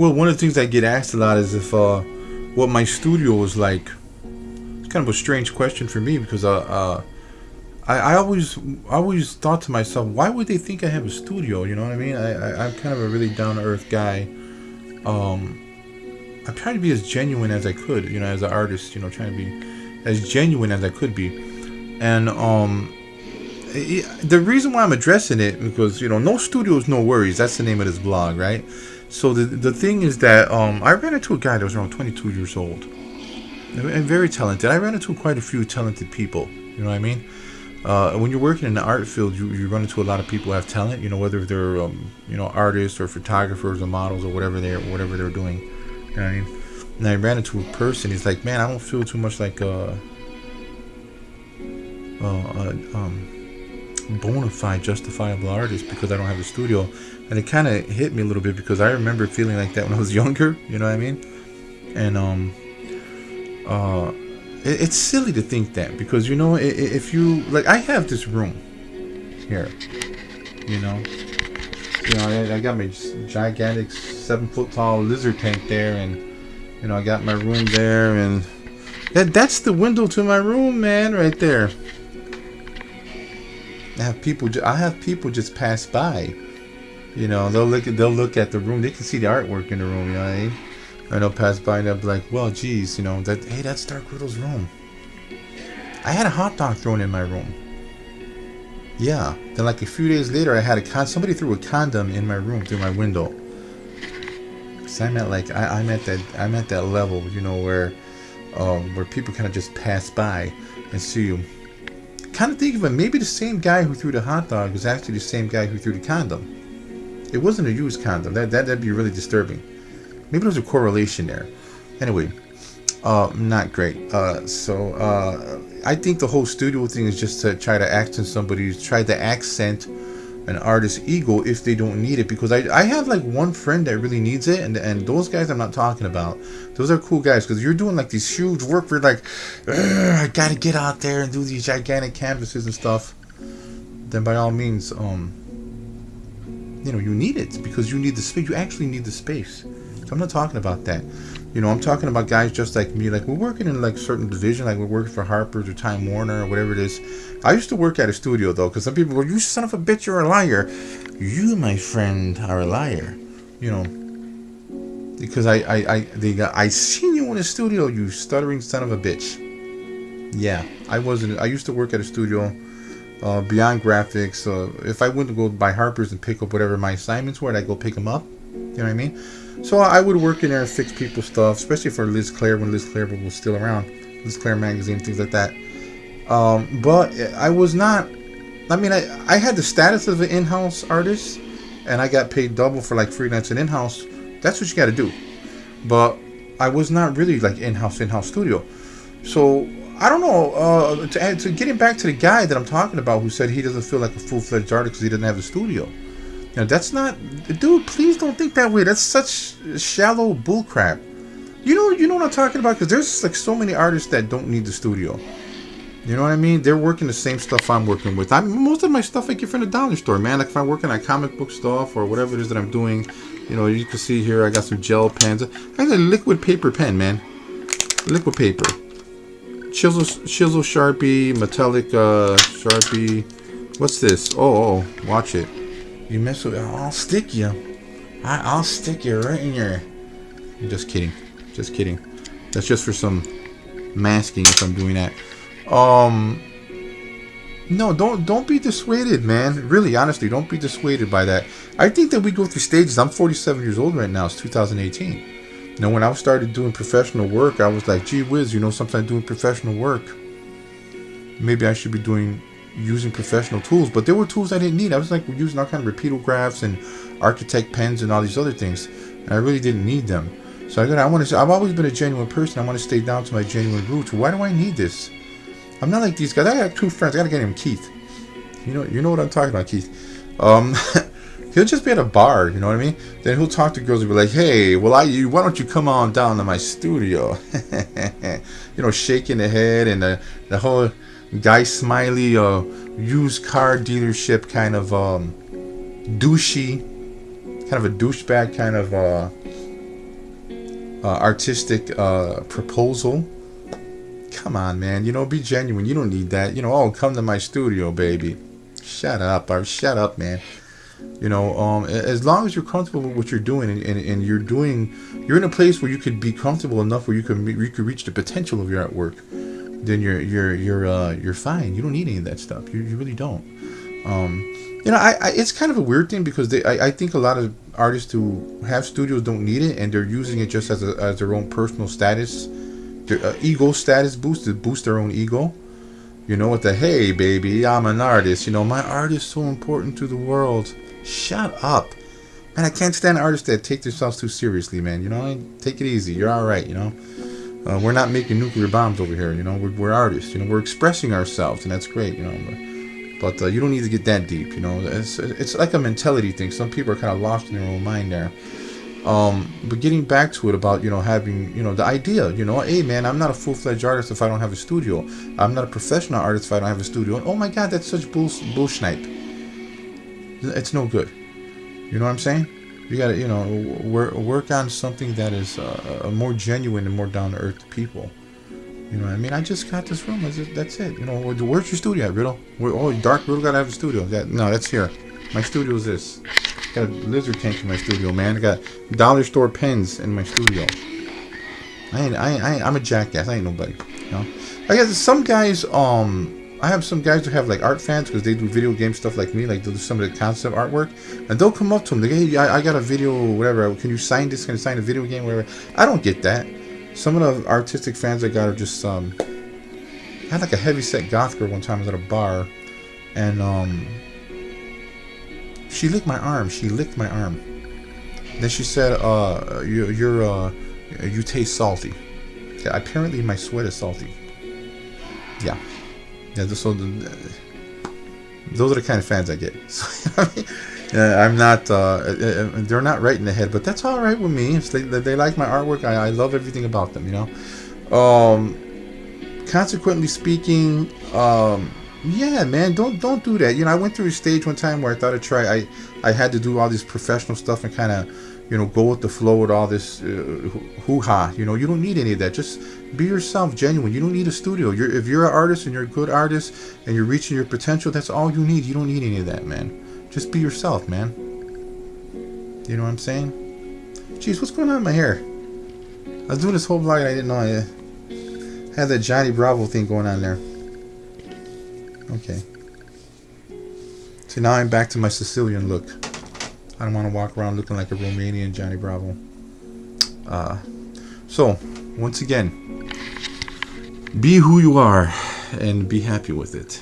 Well, one of the things I get asked a lot is if what my studio is like. It's kind of a strange question for me because I always thought to myself, why would they think I have a studio? You know what I mean? I'm kind of a really down to earth guy. Um, I'm trying to be as genuine as I could, as an artist. Trying to be as genuine as I could be, and the reason why I'm addressing it because no studios, no worries. That's the name of this blog, right? So the thing is that I ran into a guy that was around 22 years old and very talented. I ran into quite a few talented people. You know what I mean? When you're working in the art field, you run into a lot of people who have talent. Whether they're artists or photographers or models or whatever they're doing. You know what I mean? And I ran into a person. He's like, man, I don't feel too much like bona fide, justifiable artist because I don't have a studio. And it kind of hit me a little bit because I remember feeling like that when I was younger. You know what I mean? And it's silly to think that because if you like, I have this room here. I got my gigantic 7-foot tall lizard tank there, and I got my room there, and that's the window to my room, man, right there. I have people just pass by. They'll look at the room. They can see the artwork in the room. You know what I mean? And they'll pass by and they'll be like, well, geez, that's Dark Riddle's room. I had a hot dog thrown in my room. Yeah. Then like a few days later, I had somebody threw a condom in my room through my window. So I'm at that level, where people kind of just pass by and see you. Kind of think of it, maybe the same guy who threw the hot dog was actually the same guy who threw the condom. It wasn't a used condom. That'd be really disturbing. Maybe there's a correlation there. Anyway, not great. So I think the whole studio thing is just to try to accent an artist's ego if they don't need it. Because I have like one friend that really needs it, and those guys I'm not talking about. Those are cool guys because you're doing like these huge work where like, I gotta get out there and do these gigantic canvases and stuff. Then by all means, you need it because you need the space. You actually need the space. So I'm not talking about that. I'm talking about guys just like me. Like we're working in like certain division, like we're working for Harper's or Time Warner or whatever it is. I used to work at a studio though, because some people go, "You son of a bitch, you're a liar." You, my friend, are a liar. Because I seen you in a studio, you stuttering son of a bitch. Yeah, I wasn't. I used to work at a studio. Beyond graphics, if I went to go by Harper's and pick up whatever my assignments were, I'd go pick them up. You know what I mean? So I would work in there and fix people's stuff, especially for Liz Clare when Liz Clare was still around. Liz Clare magazine, things like that. But I was not. I mean, I had the status of an in-house artist, and I got paid double for like freelance and in-house. That's what you got to do. But I was not really like in-house studio. So I don't know. To getting back to the guy that I'm talking about who said he doesn't feel like a full-fledged artist because he doesn't have a studio. That's not, dude. Please don't think that way. That's such shallow bullcrap. You know what I'm talking about? Because there's like so many artists that don't need the studio. You know what I mean? They're working the same stuff I'm working with. Most of my stuff I get from the dollar store, man. Like if I'm working on comic book stuff or whatever it is that I'm doing, you can see here I got some gel pens. I got a liquid paper pen, man. Liquid paper. Chisel Sharpie, metallic Sharpie. What's this? Oh, watch it. You mess with it, I'll stick you. I'll stick you right in your... I'm just kidding. That's just for some masking if I'm doing that. No, don't be dissuaded, man. Really, honestly, don't be dissuaded by that. I think that we go through stages. I'm 47 years old right now. It's 2018. When I started doing professional work, I was like, gee whiz, sometimes doing professional work, maybe I should be using professional tools. But there were tools I didn't need. I was like using all kind of repeatographs and architect pens and all these other things, and I really didn't need them. So I've always been a genuine person. I want to stay down to my genuine roots. Why do I need this? I'm not like these guys. I got two friends. I got a guy named Keith. You know what I'm talking about, Keith. He'll just be at a bar, you know what I mean? Then he'll talk to girls and be like, "Hey, well, why don't you come on down to my studio?" Shaking the head and the whole guy smiley, used car dealership kind of douchey, kind of a douchebag kind of artistic proposal. Come on, man. Be genuine. You don't need that. Oh, come to my studio, baby. Shut up, or shut up, man. As long as you're comfortable with what you're doing, and you're in a place where you could be comfortable enough where you could reach the potential of your artwork, then you're fine. You don't need any of that stuff. You really don't. It's kind of a weird thing because I think a lot of artists who have studios don't need it, and they're using it just as their own personal status, their ego status boost to boost their own ego. With the, hey baby, I'm an artist. My art is so important to the world. Shut up, man! I can't stand artists that take themselves too seriously, man. Take it easy. You're all right. We're not making nuclear bombs over here. We're artists. We're expressing ourselves, and that's great. But you don't need to get that deep. It's like a mentality thing. Some people are kind of lost in their own mind there. But getting back to it about having the idea. Hey man, I'm not a full-fledged artist if I don't have a studio. I'm not a professional artist if I don't have a studio. And oh my God, that's such bullshnipe. It's no good. You know what I'm saying? You gotta work on something that is more genuine and more down to earth to people. I mean? I just got this room. That's it. Where's your studio at, Riddle? Dark Riddle gotta have a studio. No, that's here. My studio is this. Got a lizard tank in my studio, man. I got dollar store pens in my studio. I'm a jackass. I ain't nobody. I got some guys. I have some guys who have like art fans because they do video game stuff like me. Like they'll do some of the concept artwork, and they'll come up to them. They go, hey, I got a video, whatever. Can you sign this? Can you sign a video game, whatever? I don't get that. Some of the artistic fans I got are just I had like a heavy-set goth girl one time. I was at a bar, and she licked my arm. Then she said, you taste salty. Yeah, apparently my sweat is salty. Yeah. Those are the kind of fans I get. So, I'm not. They're not right in the head, but that's all right with me. If they like my artwork, I love everything about them. Consequently speaking, yeah, man, don't do that. I went through a stage one time where I thought I had to do all this professional stuff and kind of go with the flow with all this hoo-ha. You don't need any of that. Just be yourself, genuine. You don't need a studio. If you're an artist and you're a good artist and you're reaching your potential, that's all you need. You don't need any of that, man. Just be yourself, man. You know what I'm saying? Jeez, what's going on in my hair? I was doing this whole vlog and I didn't know I had that Johnny Bravo thing going on there. Okay. So now I'm back to my Sicilian look. I don't want to walk around looking like a Romanian Johnny Bravo. So, once again, be who you are and be happy with it.